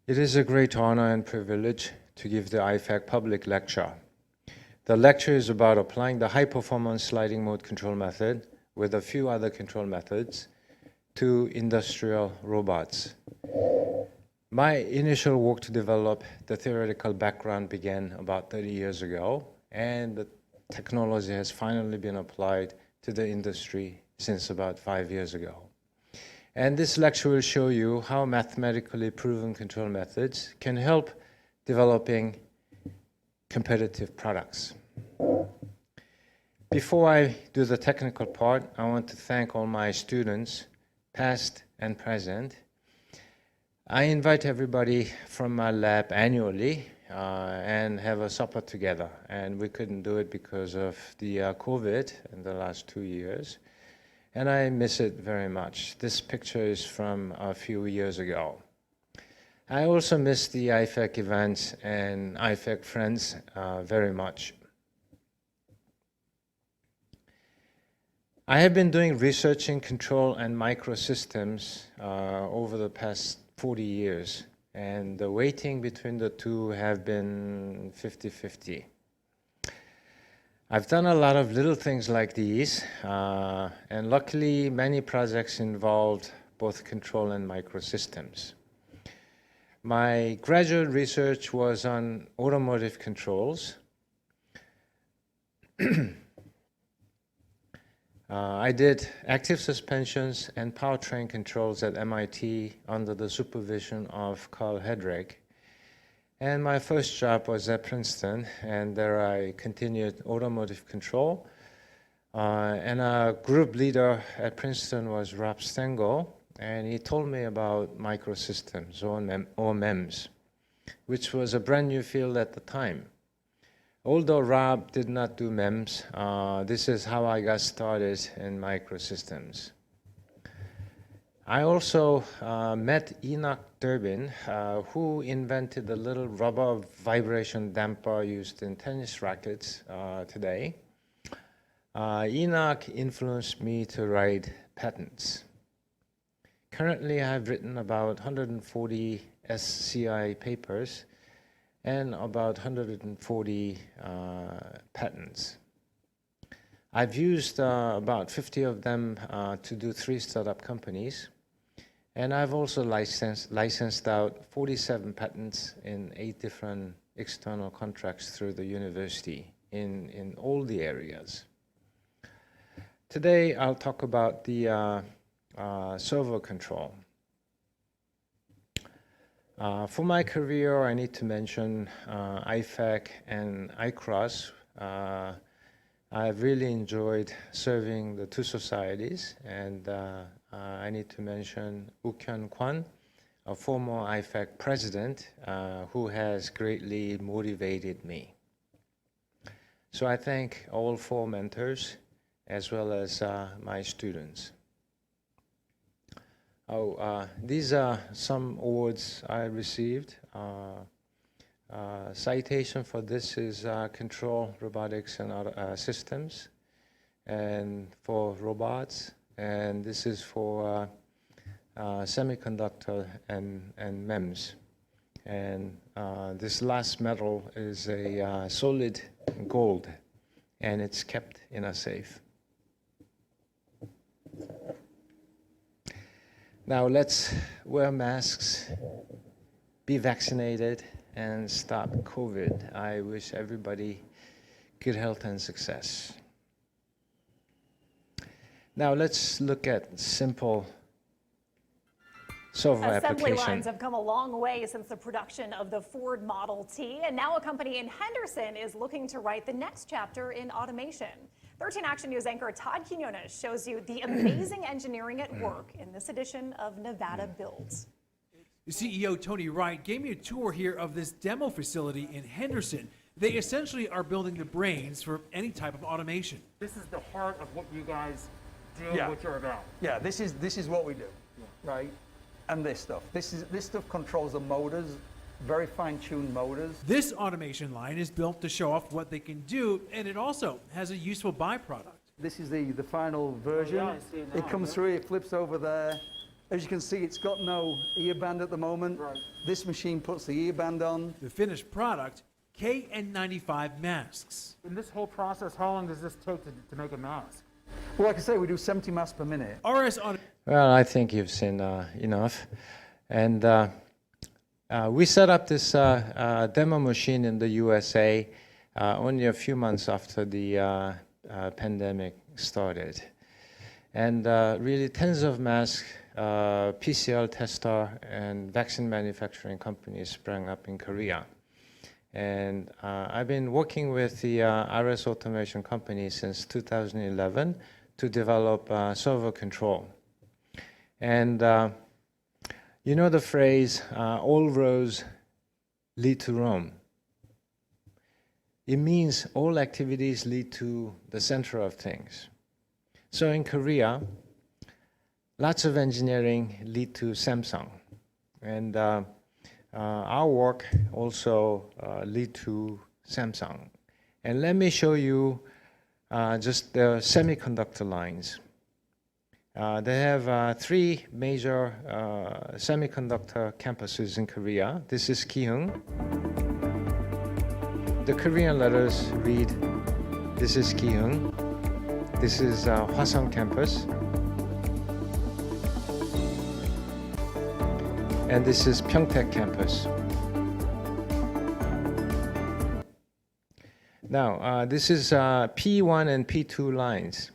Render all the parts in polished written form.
It is a great honor and privilege to give the Ifac public lecture. The lecture is about applying the high-performance sliding mode control method with a few other control methods to industrial robots. My initial work to develop the theoretical background began about 30 years ago, and the technology has finally been applied to the industry since about 5 years ago. And this lecture will show you how mathematically proven control methods can help developing competitive products. Before I do the technical part, I want to thank all my students, past and present. I invite everybody from my lab annually and have a supper together. And we couldn't do it because of the COVID in the last 2 years. And I miss it very much. This picture is from a few years ago. I also miss the Ifac events and Ifac friends very much. I have been doing research in control and microsystems over the past 40 years, and the weighting between the two have been 50-50. I've done a lot of little things like these, and luckily many projects involved both control and microsystems. My graduate research was on automotive controls. I did active suspensions and powertrain controls at MIT under the supervision of Carl Hedrick. And my first job was at Princeton, and there I continued automotive control. And a group leader at Princeton was Rob Stengel, and he told me about microsystems, or MEMS, which was a brand new field at the time. Although Rob did not do MEMS, this is how I got started in microsystems. I also met Enoch Durbin, who invented the little rubber vibration damper used in tennis rackets today. Enoch influenced me to write patents. Currently, I've written about 140 SCI papers and about 140 patents. I've used about 50 of them to do 3 startup companies, and I've also licensed out 47 patents in 8 different external contracts through the university in all the areas. Today, I'll talk about the servo control. For my career, I need to mention Ifac and iCross. I've really enjoyed serving the 2 societies, and I need to mention Ukhyun Kwan, a former Ifac president, who has greatly motivated me. So I thank all 4 mentors, as well as my students. These are some awards I received. Citation for this is Control, Robotics, and Systems, and for robots, and this is for semiconductor and MEMS. And this last medal is a solid gold, and it's kept in a safe. Now let's wear masks, be vaccinated, and stop COVID. I wish everybody good health and success. Now let's look at simple servo Assembly application. lines have come a long way since the production of the Ford Model T, and now a company in Henderson is looking to write the next chapter in automation. 13 Action News anchor Todd Quinones shows you the amazing engineering at work in this edition of Nevada Builds. CEO Tony Wright gave me a tour here of this demo facility in Henderson. They essentially are building the brains for any type of automation. This is the heart of what you guys do, what you're about. Yeah, this is what we do, right? And this stuff. This stuff controls the motors, very fine-tuned motors. This automation line is built to show off what they can do, and it also has a useful byproduct. This is the final version. Oh, yeah, I see it now, It comes through, it flips over there, As you can see, it's got no ear band at the moment. Right. This machine puts the ear band on. The finished product, KN95 masks. In this whole process, how long does this take to make a mask? Well, like I say, we do 70 masks per minute. RS Auto Well, I think you've seen enough. And we set up this demo machine in the USA only a few months after the pandemic started. And really tens of masks, PCR tester, and vaccine manufacturing companies sprang up in Korea. And I've been working with the RS automation company since 2011 to develop servo control. And you know the phrase, all roads lead to Rome. It means all activities lead to the center of things. So in Korea, lots of engineering lead to Samsung. And our work also lead to Samsung. And let me show you just the semiconductor lines. They have three major semiconductor campuses in Korea. This is Kihyung. The Korean letters read, this is Kihyung. This is Hwasong campus. And this is Pyeongtaek campus. Now, this is P1 and P2 lines.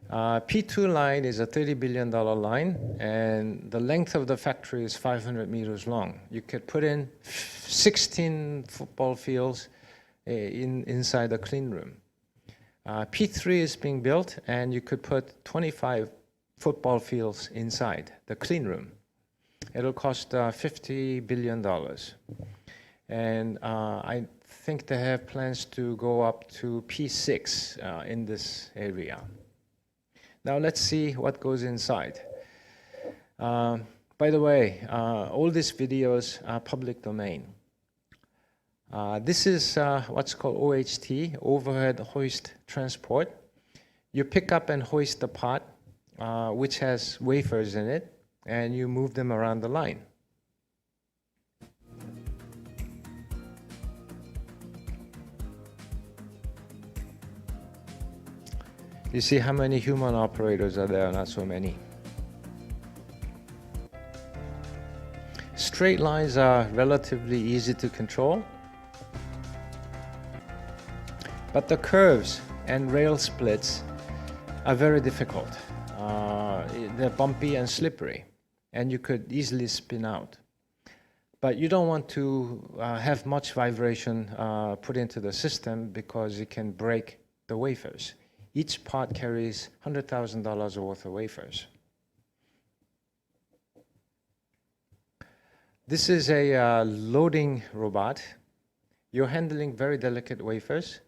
P2 line is a $30 billion line, and the length of the factory is 500 meters long. You could put in 16 football fields inside the clean room. P3 is being built, and you could put 25 football fields inside the clean room. It'll cost $50 billion. And I think they have plans to go up to P6 in this area. Now let's see what goes inside. By the way, all these videos are public domain. This is what's called OHT, overhead hoist transport. You pick up and hoist the pot, which has wafers in it, and you move them around the line. You see how many human operators are there? Not so many. Straight lines are relatively easy to control, but the curves and rail splits are very difficult. They're bumpy and slippery, and you could easily spin out. But you don't want to have much vibration put into the system because it can break the wafers. Each part carries $100,000 worth of wafers. This is a loading robot. You're handling very delicate wafers,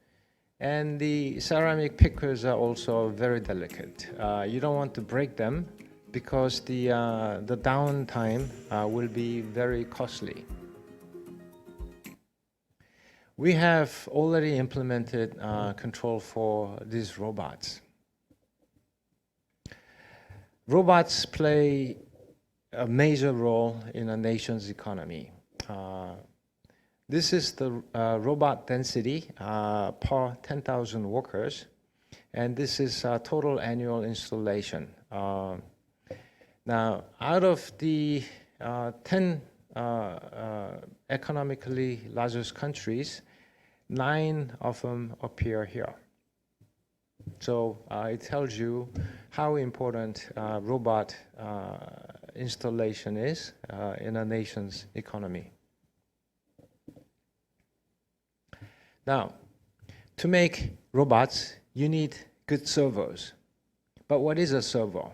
and the ceramic pickers are also very delicate. You don't want to break them because the downtime will be very costly. We have already implemented control for these robots. Robots play a major role in a nation's economy. This is the robot density per 10,000 workers, and this is total annual installation. Now, out of the 10 economically largest countries, 9 of them appear here. So it tells you how important robot installation is in a nation's economy. Now, to make robots, you need good servos. But what is a servo?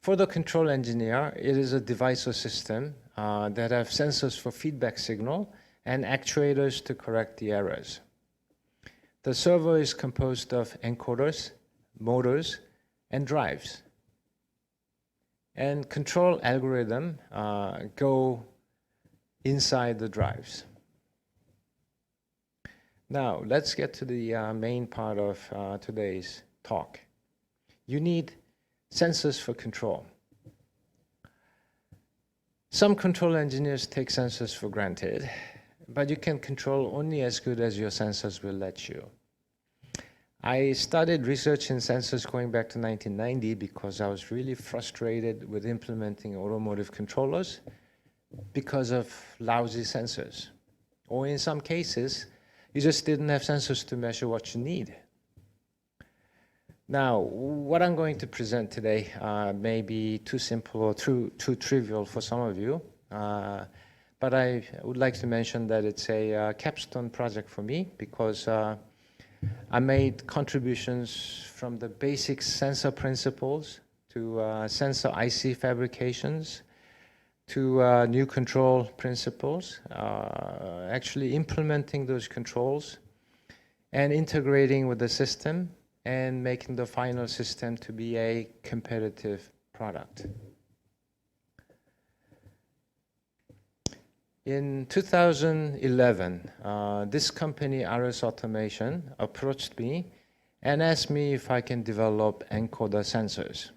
For the control engineer, it is a device or system that have sensors for feedback signal and actuators to correct the errors. The servo is composed of encoders, motors, and drives. And control algorithm go inside the drives. Now, let's get to the main part of today's talk. You need sensors for control. Some control engineers take sensors for granted, but you can control only as good as your sensors will let you. I started research in sensors going back to 1990 because I was really frustrated with implementing automotive controllers because of lousy sensors. Or in some cases, you just didn't have sensors to measure what you need. Now, what I'm going to present today may be too simple or too trivial for some of you, but I would like to mention that it's a capstone project for me because I made contributions from the basic sensor principles to sensor IC fabrications to new control principles, actually implementing those controls and integrating with the system and making the final system to be a competitive product. In 2011, this company, RS Automation, approached me and asked me if I can develop encoder sensors.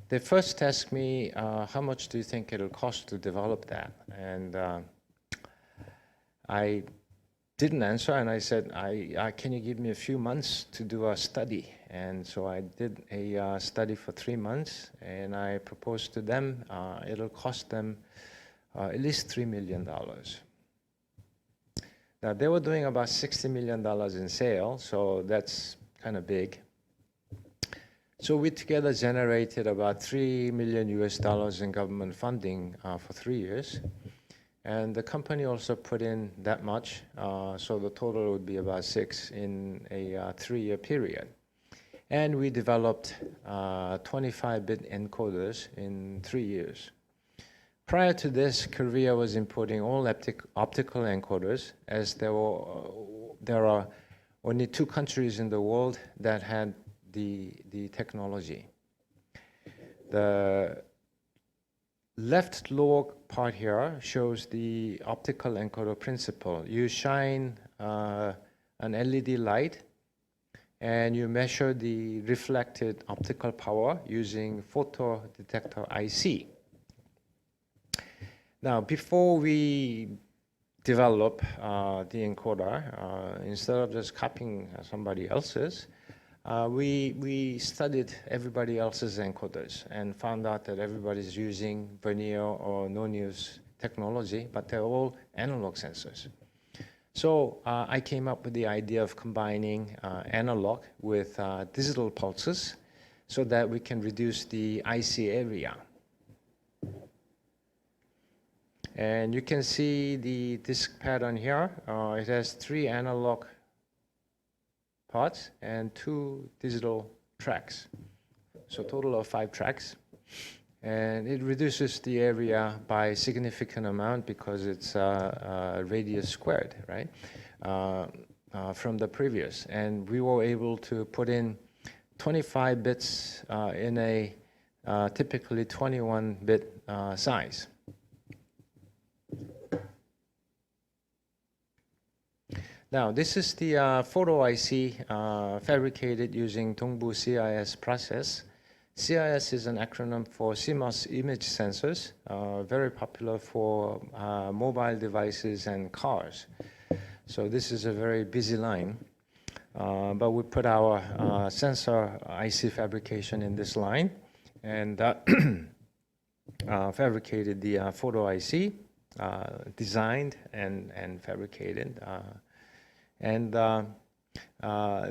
They first asked me, how much do you think it'll cost to develop that? And I didn't answer, and I said, can you give me a few months to do a study? And so I did a study for 3 months, and I proposed to them it'll cost them at least $3 million. Now, they were doing about $60 million in sales, so that's kind of big. So we together generated about $3 million in government funding for 3 years. And the company also put in that much, so the total would be about 6 in a 3-year period. And we developed 25-bit encoders in 3 years. Prior to this, Korea was importing all optical encoders, as there are only 2 countries in the world that had the technology. The left lower part here shows the optical encoder principle. You shine an LED light and you measure the reflected optical power using photodetector IC. Now, before we develop the encoder, instead of just copying somebody else's, we studied everybody else's encoders and found out that everybody's using vernier or no-news technology, but they're all analog sensors. So I came up with the idea of combining analog with digital pulses so that we can reduce the IC area. And you can see the disk pattern here. It has 3 analog parts and 2 digital tracks. So total of 5 tracks. And it reduces the area by a significant amount because it's radius squared, right, from the previous. And we were able to put in 25 bits in a typically 21-bit size. Now, this is the photo IC fabricated using Dongil CIS process. CIS is an acronym for CMOS image sensors, very popular for mobile devices and cars. So this is a very busy line. But we put our sensor IC fabrication in this line and fabricated the photo IC, designed and fabricated.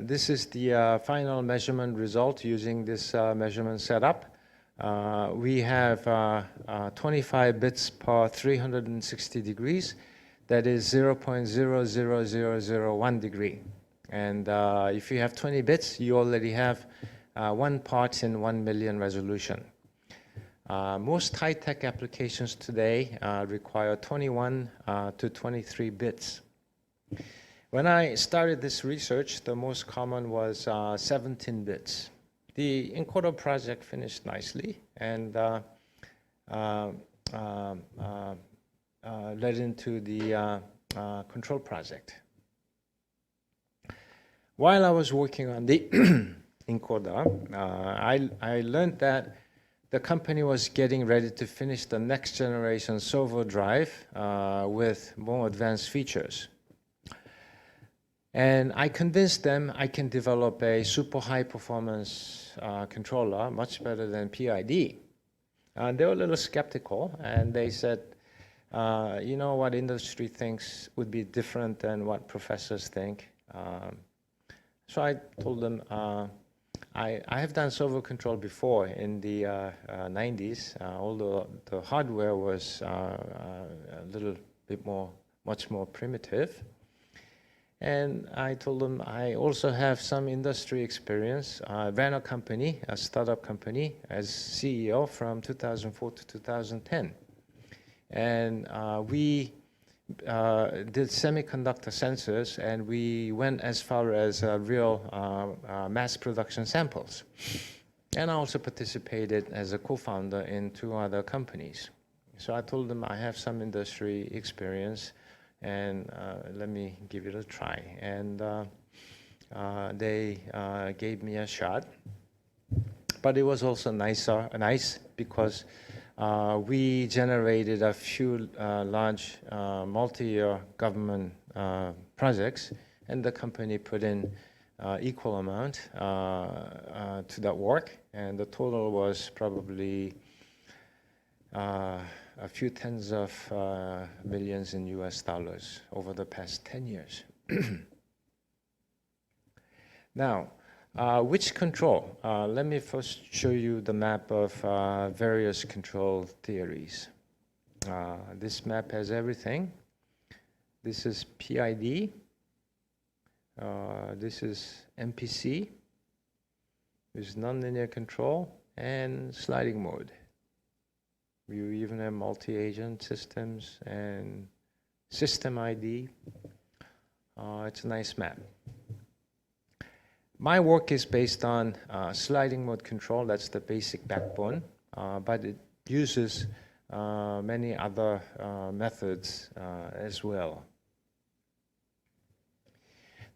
This is the final measurement result using this measurement setup. We have 25 bits per 360 degrees. That is 0.00001 degree. And if you have 20 bits, you already have 1 part in 1 million resolution. Most high-tech applications today require 21 to 23 bits. When I started this research, the most common was 17 bits. The encoder project finished nicely and led into the control project. While I was working on the encoder, I learned that the company was getting ready to finish the next generation servo drive with more advanced features. And I convinced them I can develop a super high performance controller much better than PID. They were a little skeptical, and they said, you know, what industry thinks would be different than what professors think. So I told them, I have done servo control before in the 90s, although the hardware was a little bit much more primitive. And I told them I also have some industry experience. I ran a company, a startup company, as CEO from 2004 to 2010. And we did semiconductor sensors, and we went as far as real mass production samples. And I also participated as a co-founder in 2 other companies. So I told them I have some industry experience, and let me give it a try. And they gave me a shot. But it was also nice because we generated a few large multi-year government projects, and the company put in equal amount to that work, and the total was probably a few tens of millions in US dollars over the past 10 years. Now, which control? Let me first show you the map of various control theories. This map has everything. This is PID. This is MPC. This is nonlinear control and sliding mode. You even have multi-agent systems and system ID. It's a nice map. My work is based on sliding mode control. That's the basic backbone, but it uses many other methods as well.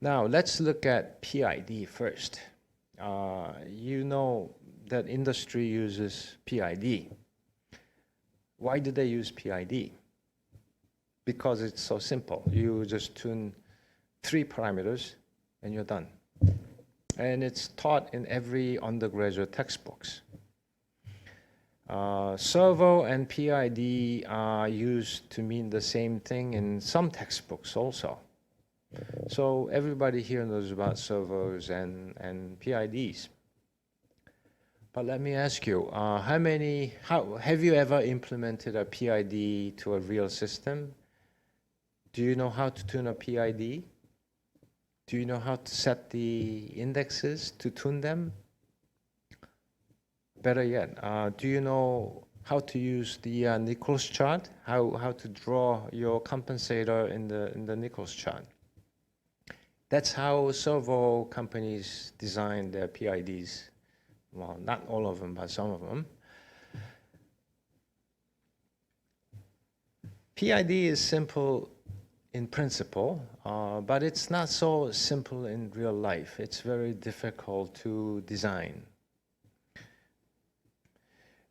Now, let's look at PID first. You know that industry uses PID. Why do they use PID? Because it's so simple. You just tune 3 parameters and you're done. And it's taught in every undergraduate textbooks. Servo and PID are used to mean the same thing in some textbooks also. So everybody here knows about servos and PIDs. But let me ask you, have you ever implemented a PID to a real system? Do you know how to tune a PID? Do you know how to set the indexes to tune them? Better yet, do you know how to use the Nichols chart? How to draw your compensator in the Nichols chart? That's how servo companies design their PIDs. Well, not all of them, but some of them. PID is simple in principle, but it's not so simple in real life. It's very difficult to design.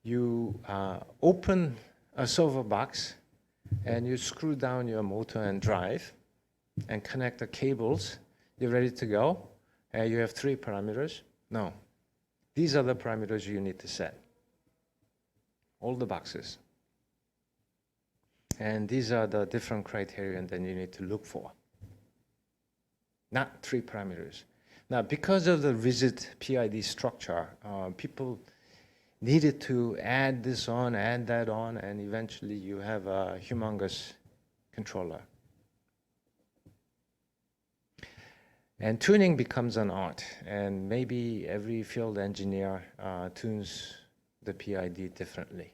You open a servo box and you screw down your motor and drive and connect the cables. You're ready to go. You have 3 parameters. No. These are the parameters you need to set. All the boxes. And these are the different criteria that you need to look for. Not 3 parameters. Now, because of the rigid PID structure, people needed to add this on, add that on, and eventually you have a humongous controller. And tuning becomes an art, and maybe every field engineer tunes the PID differently.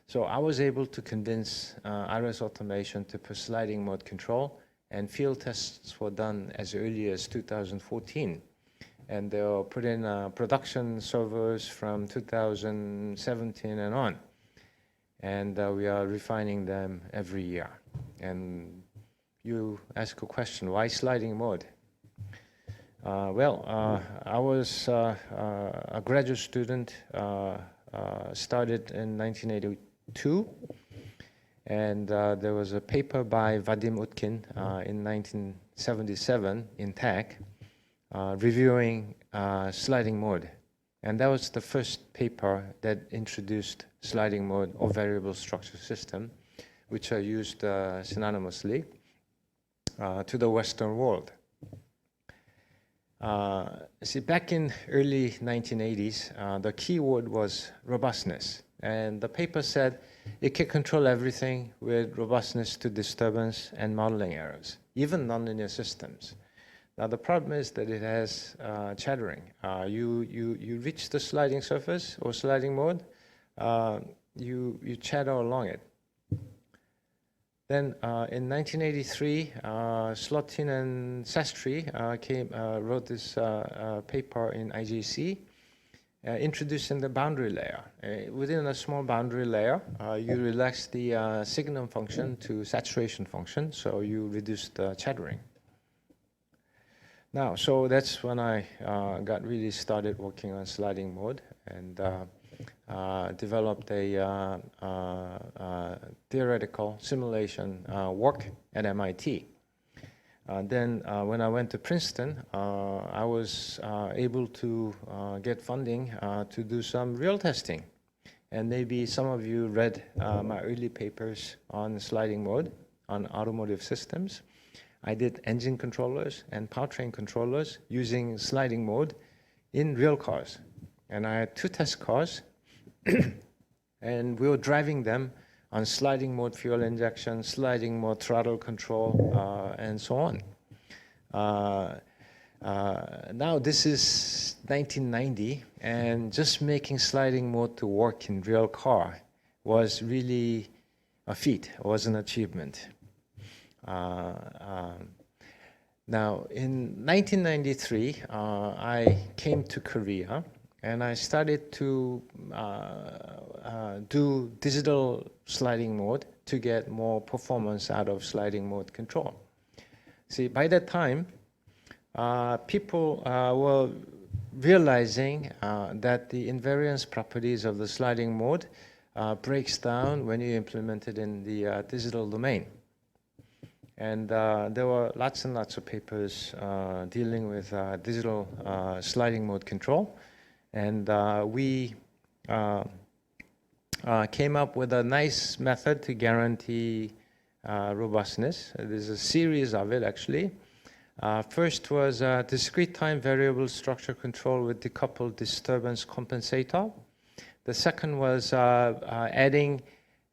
So I was able to convince RS Automation to put sliding mode control, and field tests were done as early as 2014. And they were put in production servers from 2017 and on. And we are refining them every year. And you ask a question, why sliding mode? I was a graduate student, started in 1982, and there was a paper by Vadim Utkin in 1977 in Tech reviewing sliding mode. And that was the first paper that introduced sliding mode or variable structure system, which are used synonymously to the Western world. See, back in early 1980s, the key word was robustness. And the paper said it can control everything with robustness to disturbance and modeling errors, even nonlinear systems. Now, the problem is that it has chattering. You reach the sliding surface or sliding mode, you chatter along it. Then in 1983, Slotin and Sastry wrote this paper in IGC, introducing the boundary layer. Within a small boundary layer, you relax the signal function to saturation function, so you reduce the chattering. Now, so that's when I got really started working on sliding mode and developed a theoretical simulation work at MIT. Then when I went to Princeton, I was able to get funding to do some real testing. And maybe some of you read my early papers on sliding mode on automotive systems. I did engine controllers and powertrain controllers using sliding mode in real cars. And I had 2 test cars, and we were driving them on sliding mode fuel injection, sliding mode throttle control, and so on. Now this is 1990, and just making sliding mode to work in real car was really a feat, it was an achievement. Now, in 1993, I came to Korea, and I started to do digital sliding mode to get more performance out of sliding mode control. See, by that time, people were realizing that the invariance properties of the sliding mode breaks down when you implement it in the digital domain. And there were lots and lots of papers dealing with digital sliding mode control. And we came up with a nice method to guarantee robustness. There's a series of it, actually. First was discrete time variable structure control with decoupled disturbance compensator. The second was adding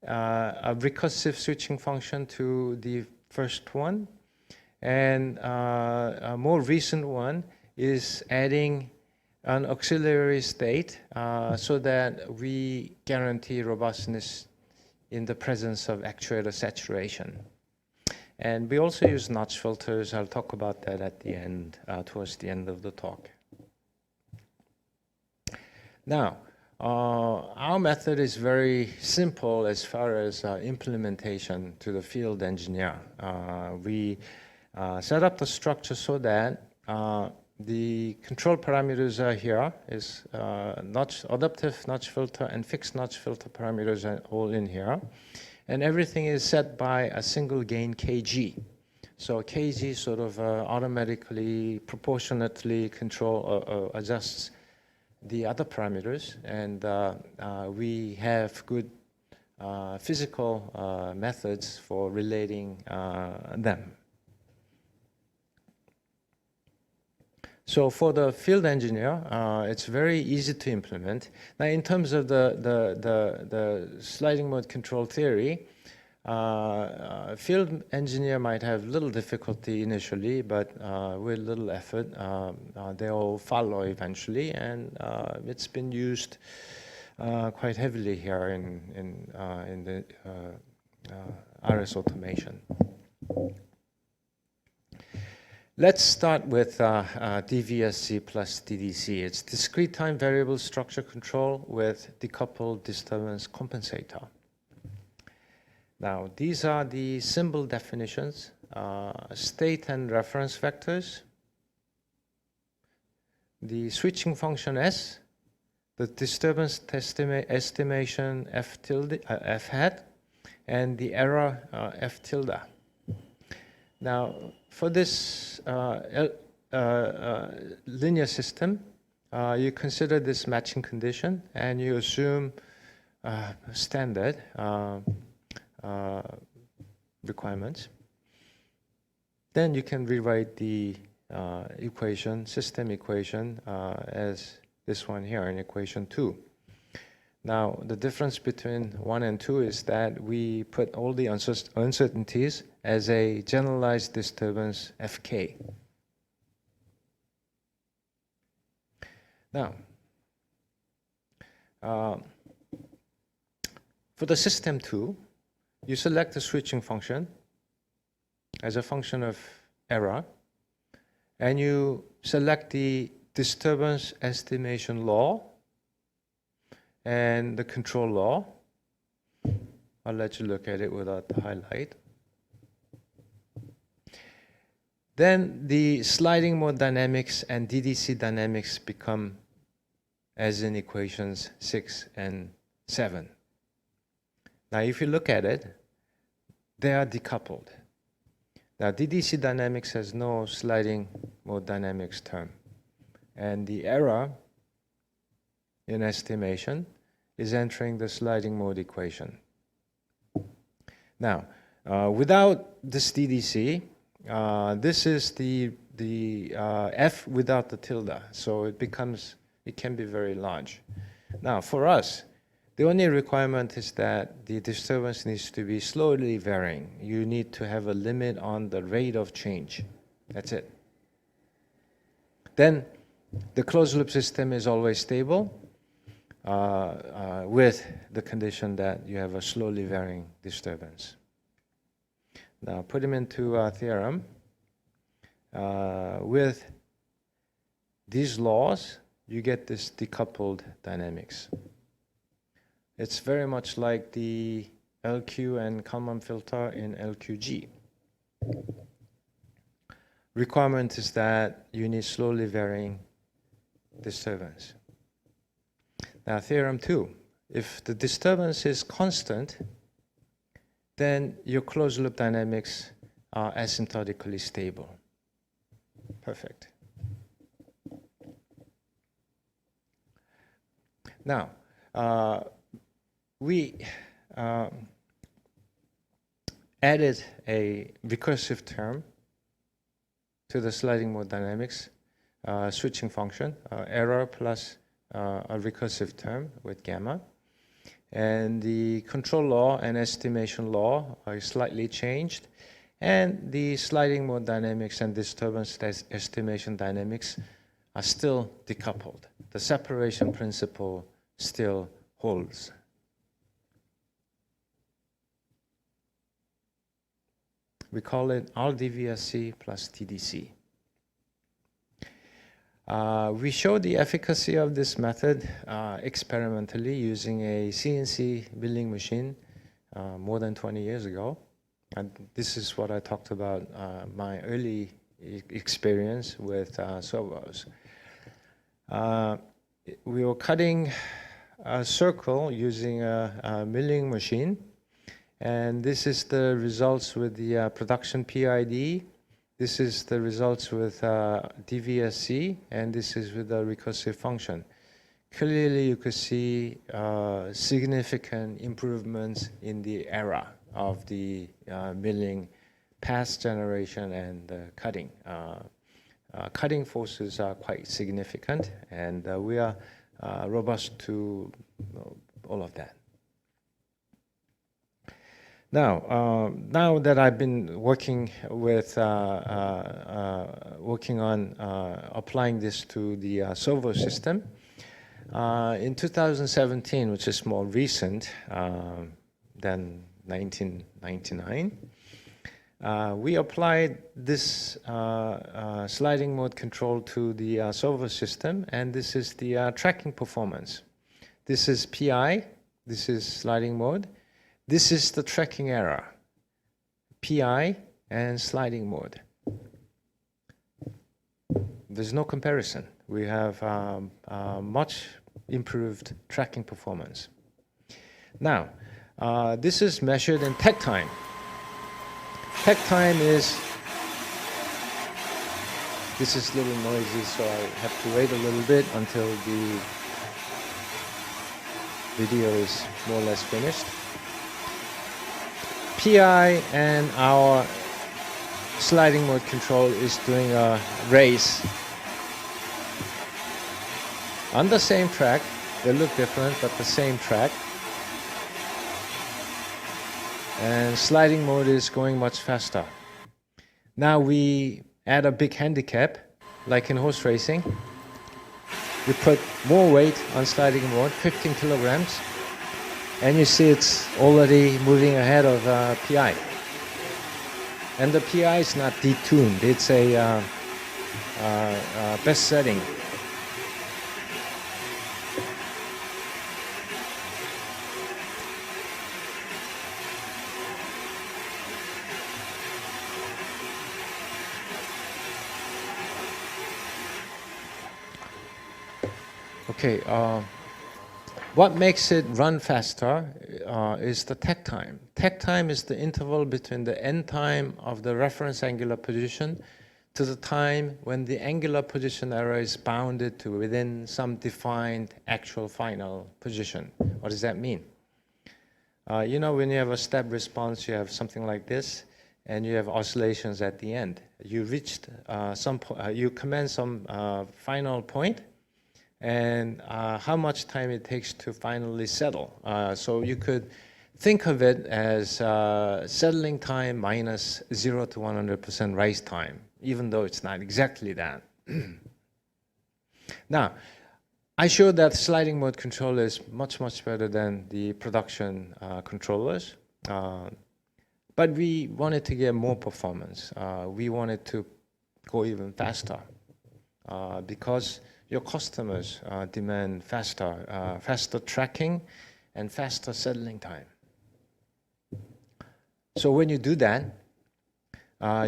a recursive switching function to the first one. And a more recent one is adding an auxiliary state so that we guarantee robustness in the presence of actuator saturation. And we also use notch filters. I'll talk about that at the end, towards the end of the talk. Now, our method is very simple as far as implementation to the field engineer. We set up the structure so that the control parameters are here, is adaptive notch filter and fixed notch filter parameters are all in here. And everything is set by a single gain kg. So kg sort of automatically, proportionately adjusts the other parameters, and we have good physical methods for relating them. So for the field engineer, it's very easy to implement. Now, in terms of the sliding mode control theory, field engineer might have little difficulty initially, but with little effort, they'll follow eventually, and it's been used quite heavily here in the RS automation. Let's start with DVSC plus DDC. It's discrete time variable structure control with decoupled disturbance compensator. Now, these are the symbol definitions, state and reference vectors. the switching function S, the disturbance estimation F hat, and the error F tilde. Now, for this linear system, you consider this matching condition and you assume standard requirements. Then you can rewrite the system equation as this one here in equation 2. Now, the difference between 1 and 2 is that we put all the uncertainties as a generalized disturbance Fk. Now, for the system 2, you select the switching function as a function of error, and you select the disturbance estimation law and the control law. I'll let you look at it without the highlight. Then the sliding mode dynamics and DDC dynamics become as in equations 6 and 7. Now, if you look at it, they are decoupled. Now, DDC dynamics has no sliding mode dynamics term. And the error in estimation is entering the sliding mode equation. Now, without this DDC, this is the F without the tilde. So it can be very large. Now, for us, the only requirement is that the disturbance needs to be slowly varying. You need to have a limit on the rate of change. That's it. Then the closed loop system is always stable with the condition that you have a slowly varying disturbance. Now put them into theorem. With these laws, you get this decoupled dynamics. It's very much like the LQ and Kalman filter in LQG. Requirement is that you need slowly varying disturbance. Now, theorem 2, if the disturbance is constant, then your closed loop dynamics are asymptotically stable. Perfect. Now, we added a recursive term to the sliding mode dynamics switching function, error plus a recursive term with gamma. And the control law and estimation law are slightly changed. And the sliding mode dynamics and disturbance estimation dynamics are still decoupled. The separation principle still holds. We call it RDVSC plus TDC. We showed the efficacy of this method experimentally using a CNC milling machine more than 20 years ago. And this is what I talked about, my early experience with servos. We were cutting a circle using a milling machine. And this is the results with the production PID. This is the results with DVSC, and this is with the recursive function. Clearly, you could see significant improvements in the error of the milling past generation and cutting. Cutting forces are quite significant, and we are robust to all of that. Now, now that I've been working with working on applying this to the Servo system, in 2017, which is more recent than 1999, we applied this sliding mode control to the Servo system, and this is the tracking performance. This is PI, this is sliding mode. This is the tracking error, PI and sliding mode. There's no comparison we have much improved tracking performance. Now, this is measured in takt time. Takt time is, this is a little noisy, so I have to wait a little bit until the video is more or less finished. PI and our sliding mode control is doing a race on the same track. They look different, but the same track. And sliding mode is going much faster. Now we add a big handicap, like in horse racing. We put more weight on sliding mode, 15 kilograms, and you see it's already moving ahead of PI. And the PI is not detuned, it's a best setting. Okay, what makes it run faster is the takt time. Takt time is the interval between the end time of the reference angular position to the time when the angular position error is bounded to within some defined actual final position. What does that mean? You know, when you have a step response, you have something like this, and you have oscillations at the end. You reached you commence some final point, and how much time it takes to finally settle. So you could think of it as settling time minus 0 to 100% rise time, even though it's not exactly that. Now, I showed that sliding mode control is much, much better than the production controllers. But we wanted to get more performance. We wanted to go even faster because your customers demand faster tracking and faster settling time. So when you do that,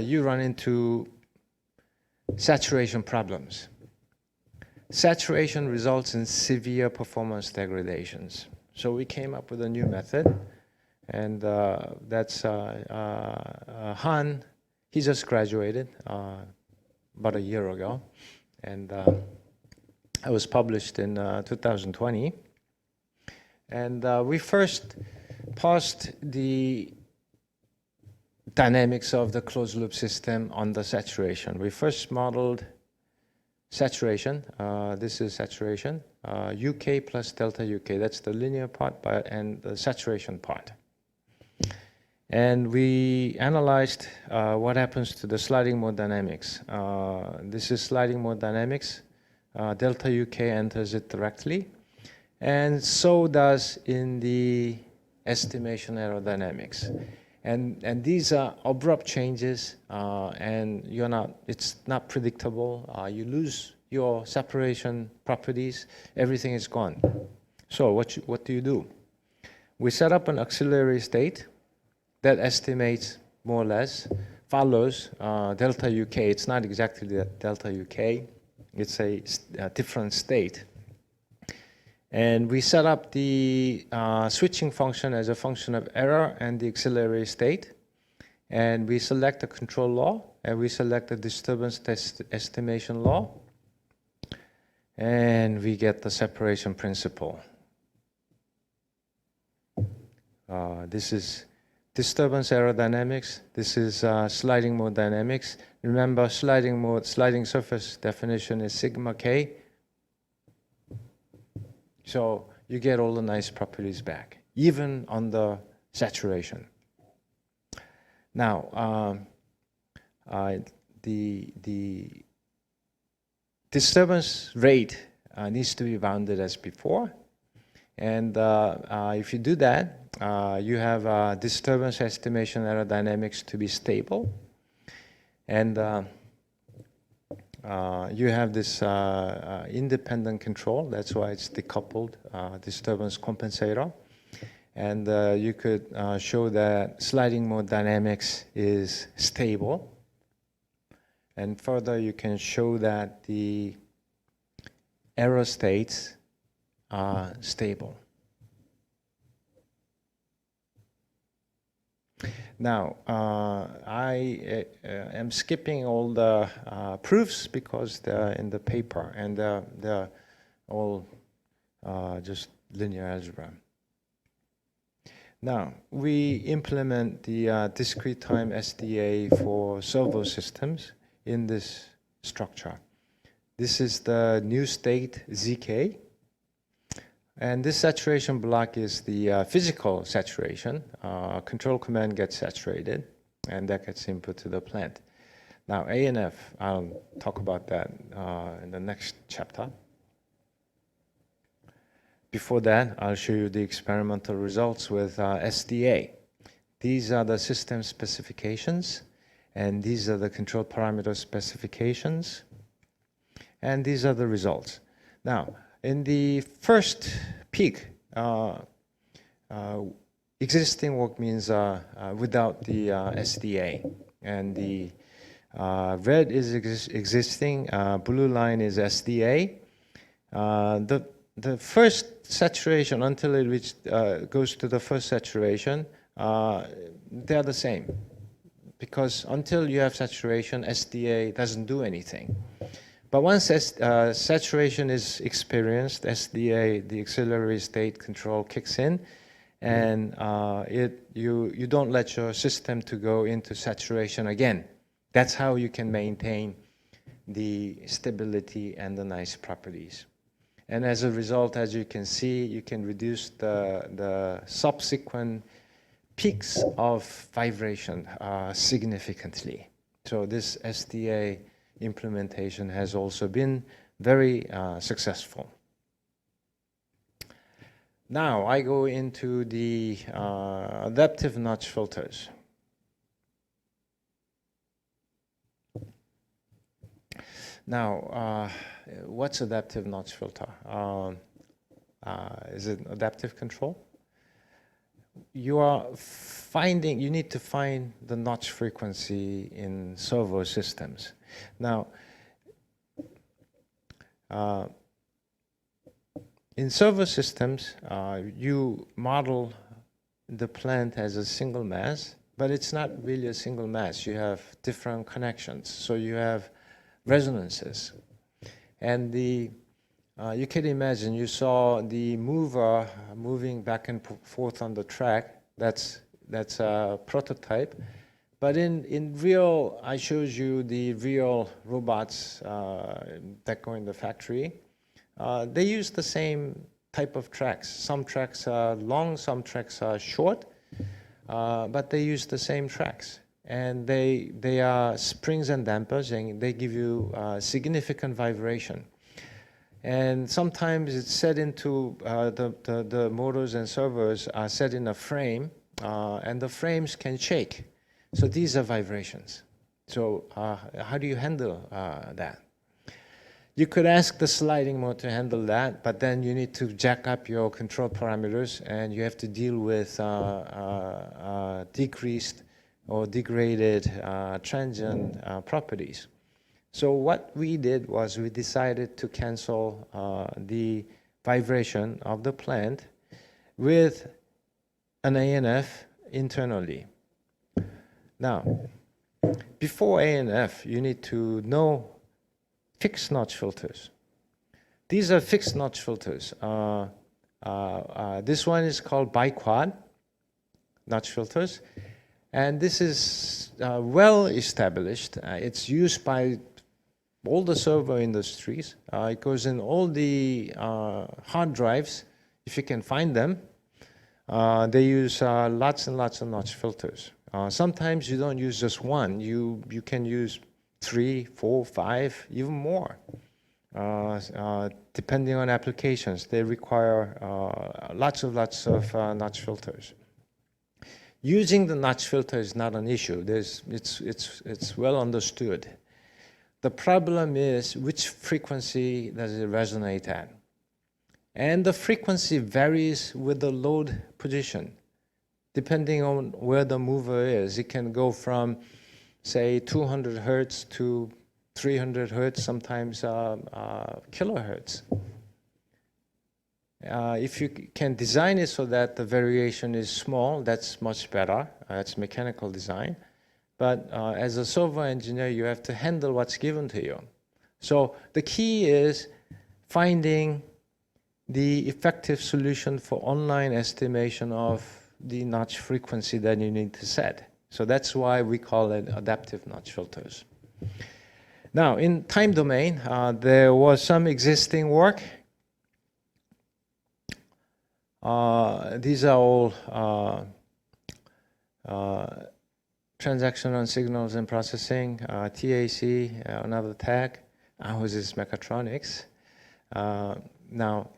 you run into saturation problems. Saturation results in severe performance degradations. So we came up with a new method, and that's Han. He just graduated about a year ago, and it was published in 2020. And we first parsed the dynamics of the closed loop system on the saturation. We first modeled saturation. This is saturation. UK plus delta UK. That's the linear part and the saturation part. And we analyzed what happens to the sliding mode dynamics. This is sliding mode dynamics. Delta UK enters it directly, and so does in the estimation aerodynamics. And these are abrupt changes, and it's not predictable. You lose your separation properties, everything is gone. So what do you do? We set up an auxiliary state that estimates more or less, follows delta UK. It's not exactly the delta UK. It's a different state. And we set up the switching function as a function of error and the auxiliary state. And we select the control law, and we select the disturbance test estimation law. And we get the separation principle. This is disturbance aerodynamics. This is sliding mode dynamics. Remember, sliding surface definition is sigma k. So you get all the nice properties back, even on the saturation. Now, the disturbance rate needs to be bounded as before. And if you do that, you have disturbance estimation aerodynamics to be stable. And you have this independent control. That's why it's decoupled disturbance compensator. And you could show that sliding mode dynamics is stable. And further, you can show that the error states are stable. Now, I am skipping all the proofs because they're in the paper, and they're all just linear algebra. Now, we implement the discrete time SDA for servo systems in this structure. This is the new state ZK. And this saturation block is the physical saturation. Control command gets saturated, and that gets input to the plant. Now, A and F, I'll talk about that in the next chapter. Before that, I'll show you the experimental results with SDA. These are the system specifications, and these are the control parameter specifications, and these are the results. Now, in the first peak, existing work means without the SDA, and the red is existing, blue line is SDA. The first saturation, until it goes to the first saturation, they're the same. Because until you have saturation, SDA doesn't do anything. But once saturation is experienced, SDA, the auxiliary state control, kicks in, and you don't let your system to go into saturation again. That's how you can maintain the stability and the nice properties. And as a result, as you can see, you can reduce the subsequent peaks of vibration significantly. So this SDA implementation has also been very successful. Now I go into the adaptive notch filters. Now, what's adaptive notch filter? Is it adaptive control? You need to find the notch frequency in servo systems. Now, in servo systems, you model the plant as a single mass, but it's not really a single mass. You have different connections, so you have resonances. And you can imagine, you saw the mover moving back and forth on the track. That's a prototype. But in real, I showed you the real robots that go in the factory. They use the same type of tracks. Some tracks are long, some tracks are short, but they use the same tracks. And they are springs and dampers, and they give you significant vibration. And sometimes it's set into, the motors and servos are set in a frame, and the frames can shake. So these are vibrations. So how do you handle that? You could ask the sliding motor to handle that, but then you need to jack up your control parameters, and you have to deal with decreased or degraded transient properties. So what we did was we decided to cancel the vibration of the plant with an ANF internally. Now, before ANF, you need to know fixed notch filters. These are fixed notch filters. This one is called biquad notch filters. And this is well established. It's used by all the servo industries. It goes in all the hard drives, if you can find them. They use lots and lots of notch filters. Sometimes you don't use just one. You can use 3, 4, 5, even more. Depending on applications, they require lots of notch filters. Using the notch filter is not an issue. It's well understood. The problem is which frequency does it resonate at? And the frequency varies with the load position. Depending on where the mover is, it can go from, say, 200 hertz to 300 hertz, sometimes kilohertz. If you can design it so that the variation is small, that's much better. That's mechanical design. But as a servo engineer, you have to handle what's given to you. So the key is finding the effective solution for online estimation of the notch frequency that you need to set. So that's why we call it adaptive notch filters. Now, in time domain, there was some existing work. These are all transactional signals and processing, TAC, another tag. Ours is mechatronics. Now,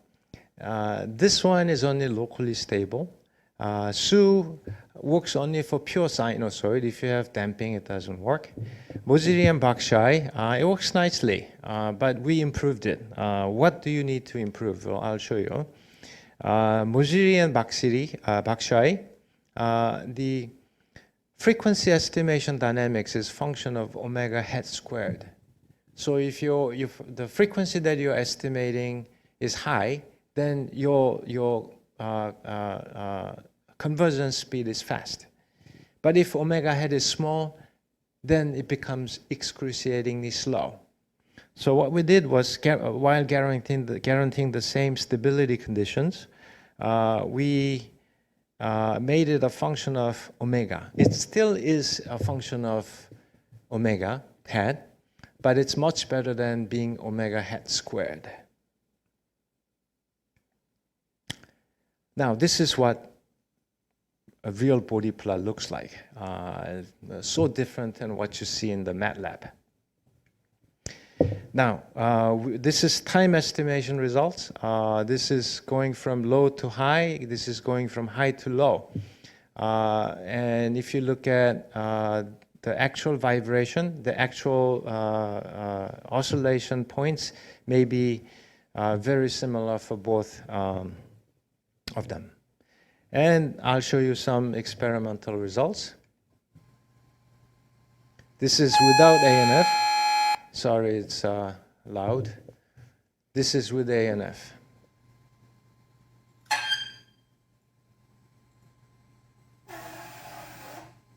this one is only locally stable. SU works only for pure sinusoid. If you have damping, it doesn't work. Moziri and Bakshai, it works nicely, but we improved it. What do you need to improve? Well, I'll show you. Moziri and Bakshai, the frequency estimation dynamics is function of omega het squared. So if the frequency that you're estimating is high, then your conversion speed is fast. But if omega het is small, then it becomes excruciatingly slow. So what we did was, while guaranteeing the same stability conditions, we made it a function of omega. It still is a function of omega het, but it's much better than being omega het squared. Now, this is what a real body plot looks like. So different than what you see in the MATLAB. Now, this is time estimation results. This is going from low to high. This is going from high to low. And if you look at the actual vibration, the actual oscillation points may be very similar for both of them. And I'll show you some experimental results. This is without ANF. Sorry, it's loud. This is with ANF.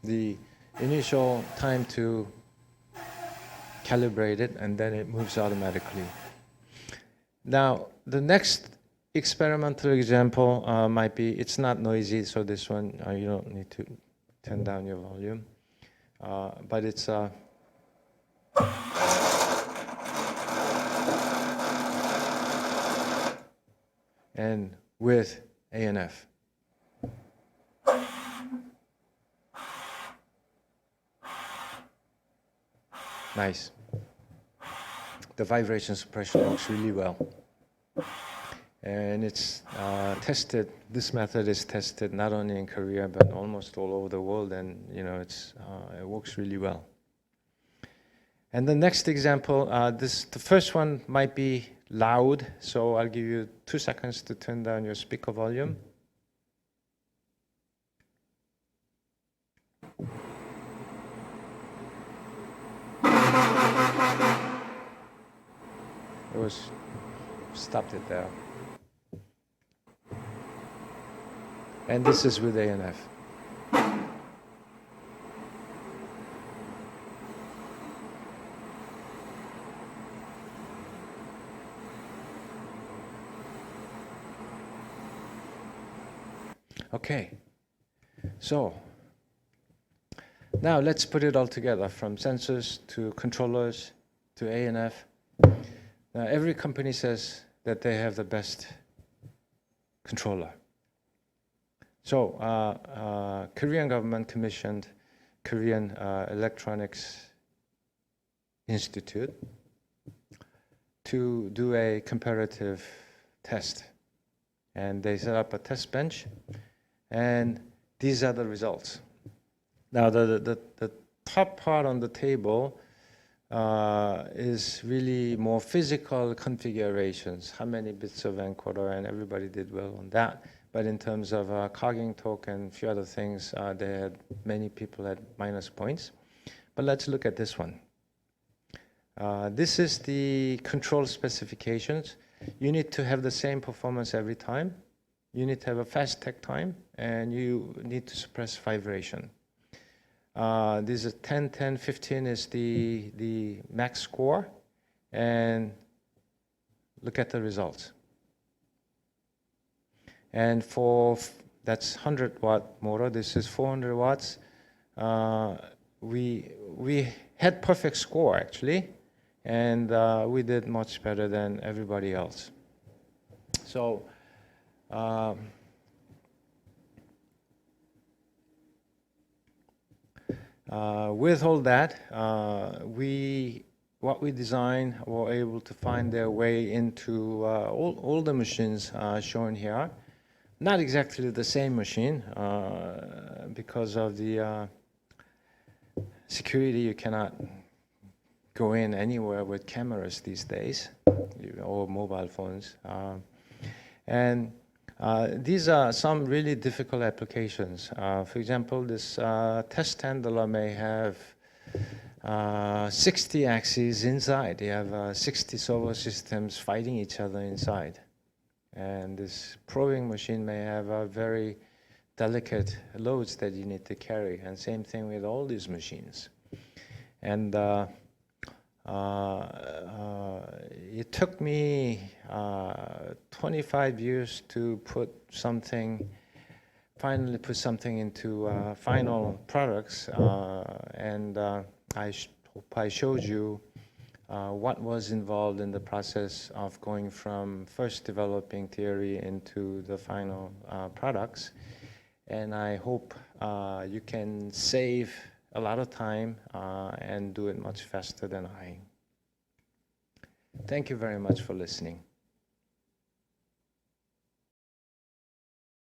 The initial time to calibrate it, and then it moves automatically. Now, the next experimental example might be, it's not noisy, so this one you don't need to turn down your volume. But it's and with ANF. Nice. The vibration suppression works really well. And it's tested, this method is tested not only in Korea, but almost all over the world, and it works really well. And the next example, the first one might be loud, so I'll give you 2 seconds to turn down your speaker volume. Stopped it there. And this is with ANF. Okay, so now let's put it all together, from sensors to controllers to ANF. Now, every company says that they have the best controller. So, Korean government commissioned Korean Electronics Institute to do a comparative test. And they set up a test bench, and these are the results. Now, the top part on the table is really more physical configurations, how many bits of encoder, and everybody did well on that. But in terms of cogging torque and a few other things, many people had minus points. But let's look at this one. This is the control specifications. You need to have the same performance every time. You need to have a fast tech time, and you need to suppress vibration. This is 10, 10, 15 is the max score, and look at the results. And that's 100 watt motor. This is 400 watts. We had perfect score actually, and we did much better than everybody else. So with all that, what we designed were able to find their way into all the machines shown here. Not exactly the same machine because of the security. You cannot go in anywhere with cameras these days or mobile phones. And these are some really difficult applications. For example, this test handler may have 60 axes inside. They have 60 servo systems fighting each other inside. And this probing machine may have very delicate loads that you need to carry. And same thing with all these machines. And it took me 25 years to finally put something into final products. I hope I showed you what was involved in the process of going from first developing theory into the final products. And I hope you can save a lot of time and do it much faster than I. Thank you very much for listening.